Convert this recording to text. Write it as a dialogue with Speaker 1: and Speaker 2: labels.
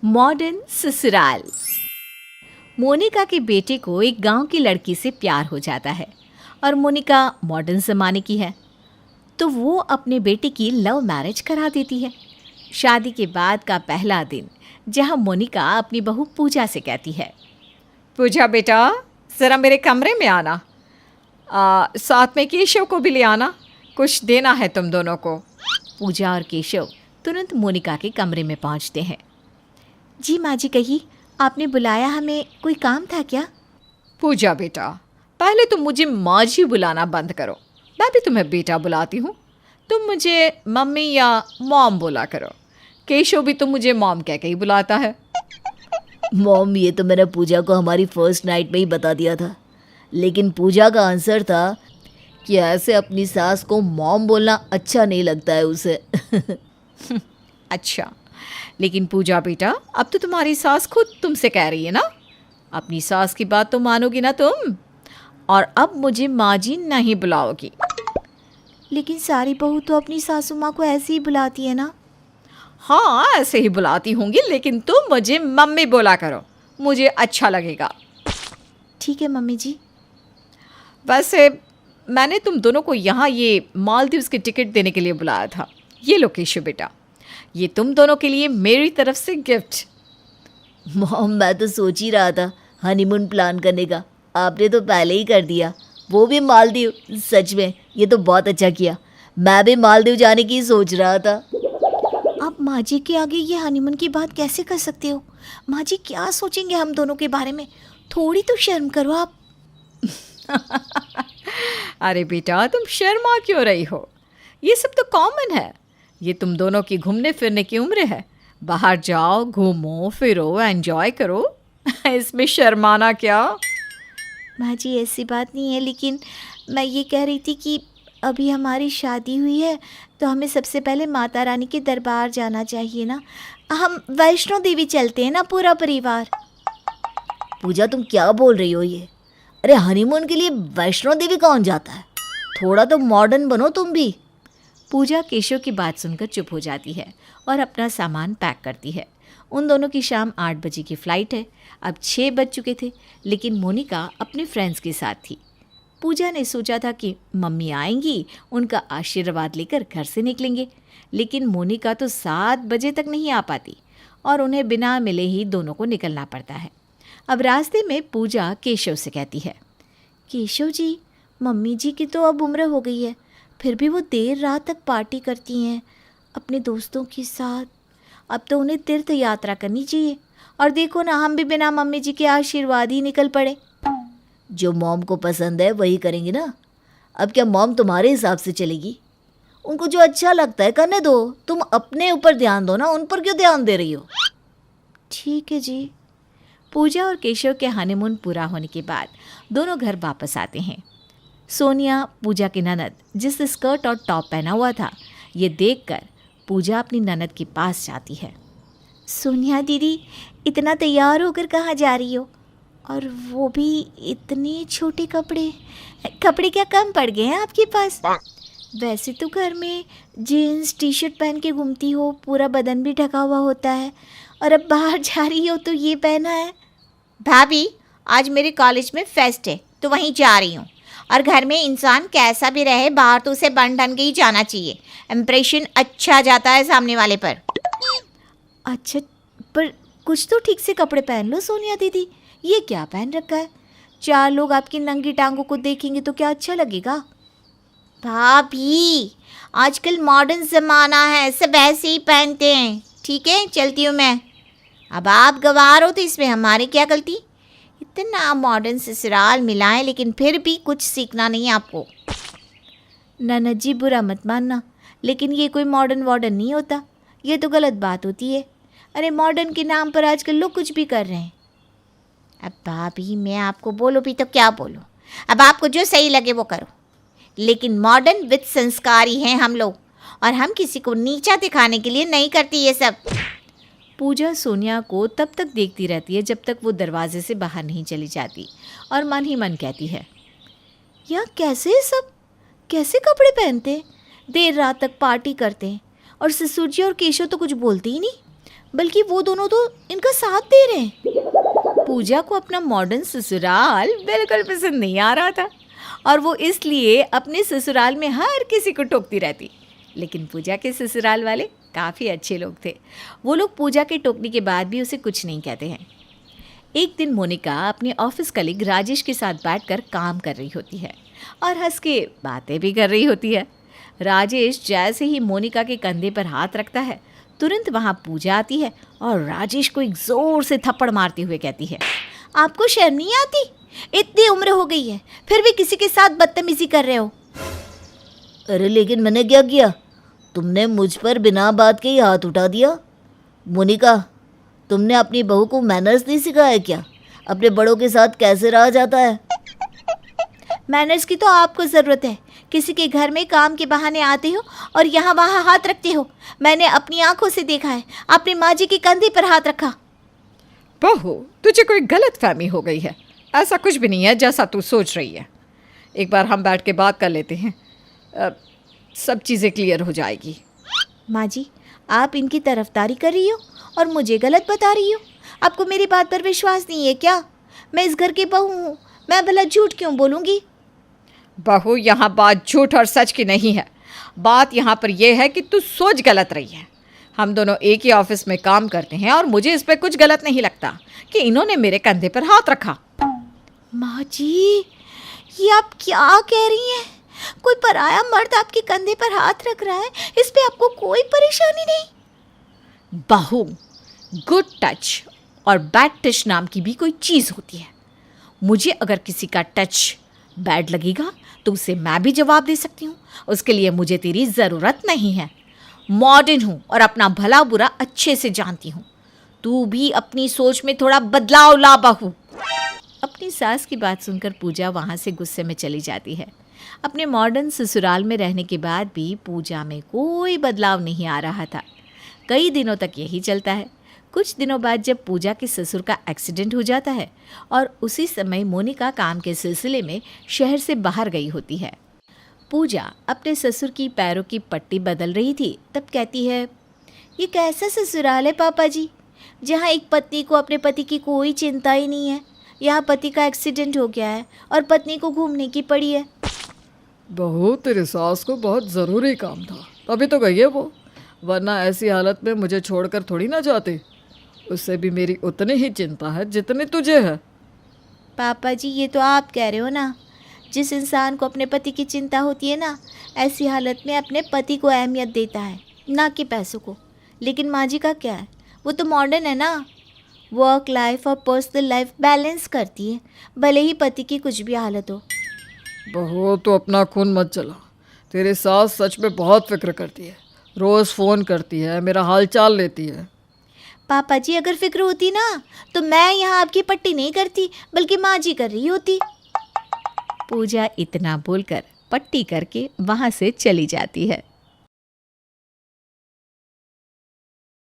Speaker 1: Modern ससुराल। मोनिका के बेटे को एक गांव की लड़की से प्यार हो जाता है और मोनिका मॉडर्न ज़माने की है, तो वो अपने बेटे की लव मैरिज करा देती है। शादी के बाद का पहला दिन, जहां मोनिका अपनी बहू पूजा से कहती है,
Speaker 2: पूजा बेटा, ज़रा मेरे कमरे में आना। साथ में केशव को भी ले आना, कुछ देना है तुम दोनों को।
Speaker 1: पूजा और केशव तुरंत मोनिका के कमरे में पहुंचते हैं। जी माँ जी, कहिए, आपने बुलाया, हमें कोई काम था क्या?
Speaker 2: पूजा बेटा, पहले तुम मुझे माँ जी बुलाना बंद करो। मैं भी तुम्हें बेटा बुलाती हूँ। तुम मुझे मम्मी या मॉम बोला करो। केशव भी तुम मुझे मॉम कह के ही बुलाता है।
Speaker 3: मॉम, ये तो मैंने पूजा को हमारी फर्स्ट नाइट में ही बता दिया था, लेकिन पूजा का आंसर था कि ऐसे अपनी सास को मॉम बोलना अच्छा नहीं लगता है उसे।
Speaker 2: अच्छा, लेकिन पूजा बेटा, अब तो तुम्हारी सास खुद तुमसे कह रही है ना, अपनी सास की बात तो मानोगी ना तुम, और अब मुझे माँ जी नहीं बुलाओगी।
Speaker 1: लेकिन सारी बहू तो अपनी सासू माँ को ऐसे ही बुलाती है ना।
Speaker 2: हाँ, ऐसे ही बुलाती होंगी, लेकिन तुम मुझे मम्मी बोला करो, मुझे अच्छा लगेगा।
Speaker 1: ठीक है मम्मी जी।
Speaker 2: वैसे मैंने तुम दोनों को यहाँ ये मालदीव्स की टिकट देने के लिए बुलाया था। ये लो केशव बेटा, ये तुम दोनों के लिए मेरी तरफ से गिफ्ट।
Speaker 3: मॉम, मैं तो सोच ही रहा था हनीमून प्लान करने का, आपने तो पहले ही कर दिया, वो भी मालदीव। सच में ये तो बहुत अच्छा किया, मैं भी मालदीव जाने की सोच रहा था।
Speaker 1: आप माँ जी के आगे ये हनीमून की बात कैसे कर सकते हो? माँ जी क्या सोचेंगे हम दोनों के बारे में? थोड़ी तो शर्म करो आप।
Speaker 2: अरे बेटा, तुम शर्मा क्यों रही हो? ये सब तो कॉमन है। ये तुम दोनों की घूमने फिरने की उम्र है। बाहर जाओ, घूमो फिरो, एंजॉय करो। इसमें शर्माना क्या?
Speaker 1: माँ जी, ऐसी बात नहीं है, लेकिन मैं ये कह रही थी कि अभी हमारी शादी हुई है तो हमें सबसे पहले माता रानी के दरबार जाना चाहिए ना। हम वैष्णो देवी चलते हैं ना, पूरा परिवार।
Speaker 3: पूजा, तुम क्या बोल रही हो ये? अरे हनीमून के लिए वैष्णो देवी कौन जाता है? थोड़ा तो मॉडर्न बनो तुम भी।
Speaker 1: पूजा केशव की बात सुनकर चुप हो जाती है और अपना सामान पैक करती है। उन दोनों की शाम 8 बजे की फ़्लाइट है। अब 6 बज चुके थे, लेकिन मोनिका अपने फ्रेंड्स के साथ थी। पूजा ने सोचा था कि मम्मी आएंगी, उनका आशीर्वाद लेकर घर से निकलेंगे, लेकिन मोनिका तो 7 बजे तक नहीं आ पाती और उन्हें बिना मिले ही दोनों को निकलना पड़ता है। अब रास्ते में पूजा केशव से कहती है, केशव जी, मम्मी जी की तो अब उम्र हो गई है, फिर भी वो देर रात तक पार्टी करती हैं अपने दोस्तों के साथ। अब तो उन्हें तीर्थ यात्रा करनी चाहिए। और देखो ना, हम भी बिना मम्मी जी के आशीर्वाद ही निकल पड़े।
Speaker 3: जो मॉम को पसंद है वही करेंगे ना। अब क्या मॉम तुम्हारे हिसाब से चलेगी? उनको जो अच्छा लगता है करने दो, तुम अपने ऊपर ध्यान दो ना, उन पर क्यों ध्यान दे रही हो?
Speaker 1: ठीक है जी। पूजा और केशव के हनीमून पूरा होने के बाद दोनों घर वापस आते हैं। सोनिया, पूजा की ननद, जिस स्कर्ट और टॉप पहना हुआ था, ये देखकर पूजा अपनी ननद के पास जाती है। सोनिया दीदी, इतना तैयार होकर कहाँ जा रही हो? और वो भी इतने छोटे कपड़े। कपड़े क्या कम पड़ गए हैं आपके पास? वैसे तो घर में जीन्स टी शर्ट पहन के घूमती हो, पूरा बदन भी ढका हुआ होता है, और अब बाहर जा रही हो तो ये पहना है।
Speaker 4: भाभी, आज मेरे कॉलेज में फेस्ट है तो वहीं जा रही हूँ। और घर में इंसान कैसा भी रहे, बाहर तो उसे बन ढन के ही जाना चाहिए। इम्प्रेशन अच्छा जाता है सामने वाले पर।
Speaker 1: अच्छा, पर कुछ तो ठीक से कपड़े पहन लो सोनिया दीदी। ये क्या पहन रखा है? 4 लोग आपकी नंगी टांगों को देखेंगे तो क्या अच्छा लगेगा?
Speaker 4: भाभी, आजकल मॉडर्न ज़माना है, सब ऐसे ही पहनते हैं। ठीक है, चलती हूँ मैं। अब आप गवार हो तो इसमें हमारी क्या गलती? इतना मॉडर्न ससुराल मिला है, लेकिन फिर भी कुछ सीखना नहीं है आपको।
Speaker 1: ननद जी, बुरा मत मानना, लेकिन ये कोई मॉडर्न वॉर्डन नहीं होता। ये तो गलत बात होती है। अरे मॉडर्न के नाम पर आजकल लोग कुछ भी कर रहे हैं।
Speaker 4: अब भाभी, मैं आपको बोलूँ भी तो क्या बोलूँ? अब आपको जो सही लगे वो करो, लेकिन मॉडर्न विद संस्कारी हैं हम लोग, और हम किसी को नीचा दिखाने के लिए नहीं करती ये सब।
Speaker 1: पूजा सोनिया को तब तक देखती रहती है जब तक वो दरवाजे से बाहर नहीं चली जाती, और मन ही मन कहती है, यार कैसे सब, कैसे कपड़े पहनते हैं, देर रात तक पार्टी करते हैं, और ससुर जी और केशव तो कुछ बोलते ही नहीं।
Speaker 4: बल्कि वो दोनों तो इनका साथ दे रहे हैं।
Speaker 1: पूजा को अपना मॉडर्न ससुराल बिल्कुल पसंद नहीं आ रहा था और वो इसलिए अपने ससुराल में हर किसी को टोकती रहती। लेकिन पूजा के ससुराल वाले काफ़ी अच्छे लोग थे। वो लोग पूजा के टोकने के बाद भी उसे कुछ नहीं कहते हैं। एक दिन मोनिका अपने ऑफिस कलीग राजेश के साथ बैठकर काम कर रही होती है और हंस के बातें भी कर रही होती है। राजेश जैसे ही मोनिका के कंधे पर हाथ रखता है, तुरंत वहाँ पूजा आती है और राजेश को एक ज़ोर से थप्पड़ मारते हुए कहती है,
Speaker 4: आपको शर्म नहीं आती? इतनी उम्र हो गई है फिर भी किसी के साथ बदतमीजी कर रहे हो।
Speaker 3: अरे लेकिन मैंने क्या किया? तुमने मुझ पर बिना बात के ही हाथ उठा दिया। मोनिका, तुमने अपनी बहू को मैनर्स नहीं सिखाया क्या? अपने बड़ों के साथ कैसे रहा जाता है?
Speaker 4: मैनर्स की तो आपको ज़रूरत है। किसी के घर में काम के बहाने आते हो और यहाँ वहाँ हाथ रखते हो। मैंने अपनी आंखों से देखा है, आपने माँ जी के कंधे पर हाथ रखा।
Speaker 2: बहू, तुझे कोई गलत फहमी हो गई है। ऐसा कुछ भी नहीं है जैसा तू सोच रही है। एक बार हम बैठ के बात कर लेते हैं, सब चीज़ें क्लियर हो जाएगी।
Speaker 4: माँ जी, आप इनकी तरफदारी कर रही हो और मुझे गलत बता रही हो। आपको मेरी बात पर विश्वास नहीं है क्या? मैं इस घर की बहू हूँ, मैं भला झूठ क्यों बोलूँगी?
Speaker 2: बहू, यहाँ बात झूठ और सच की नहीं है। बात यहाँ पर यह है कि तू सोच गलत रही है। हम दोनों एक ही ऑफिस में काम करते हैं और मुझे इस पर कुछ गलत नहीं लगता कि इन्होंने मेरे कंधे पर हाथ रखा।
Speaker 4: माँ जी, ये आप क्या कह रही हैं? कोई पराया मर्द आपके कंधे पर हाथ रख रहा है, इस पे आपको कोई परेशानी नहीं?
Speaker 1: बहू, गुड टच और बैड टच नाम की भी कोई चीज़ होती है। मुझे अगर किसी का टच बैड लगेगा तो उसे मैं भी जवाब दे सकती हूँ। उसके लिए मुझे तेरी ज़रूरत नहीं है। मॉडर्न हूँ और अपना भला बुरा अच्छे से जानती हूँ। तू भी अपनी सोच में थोड़ा बदलाव ला बहू। अपनी सास की बात सुनकर पूजा वहाँ से गुस्से में चली जाती है। अपने मॉडर्न ससुराल में रहने के बाद भी पूजा में कोई बदलाव नहीं आ रहा था। कई दिनों तक यही चलता है। कुछ दिनों बाद जब पूजा के ससुर का एक्सीडेंट हो जाता है और उसी समय मोनिका काम के सिलसिले में शहर से बाहर गई होती है। पूजा अपने ससुर की पैरों की पट्टी बदल रही थी, तब कहती है,
Speaker 4: ये कैसा ससुराल है पापा जी, जहाँ एक पत्नी को अपने पति की कोई चिंता ही नहीं है। यहाँ पति का एक्सीडेंट हो गया है और पत्नी को घूमने की पड़ी है।
Speaker 5: बहू, तेरी सास को बहुत ज़रूरी काम था तभी तो गई है वो, वरना ऐसी हालत में मुझे छोड़कर थोड़ी ना जाती। उससे भी मेरी उतनी ही चिंता है जितनी तुझे है।
Speaker 4: पापा जी, ये तो आप कह रहे हो ना। जिस इंसान को अपने पति की चिंता होती है ना, ऐसी हालत में अपने पति को अहमियत देता है, ना कि पैसों को। लेकिन माँ जी का क्या है, वो तो मॉडर्न है ना। वर्क लाइफ और पर्सनल लाइफ बैलेंस करती है, भले ही पति की कुछ भी हालत हो।
Speaker 5: बहू, तो अपना खून मत चला। तेरी सास सच में बहुत फिक्र करती है, रोज़ फ़ोन करती है, मेरा हाल चाल लेती है।
Speaker 4: पापा जी, अगर फिक्र होती ना तो मैं यहाँ आपकी पट्टी नहीं करती, बल्कि माँ जी कर रही होती।
Speaker 1: पूजा इतना बोलकर पट्टी करके वहाँ से चली जाती है।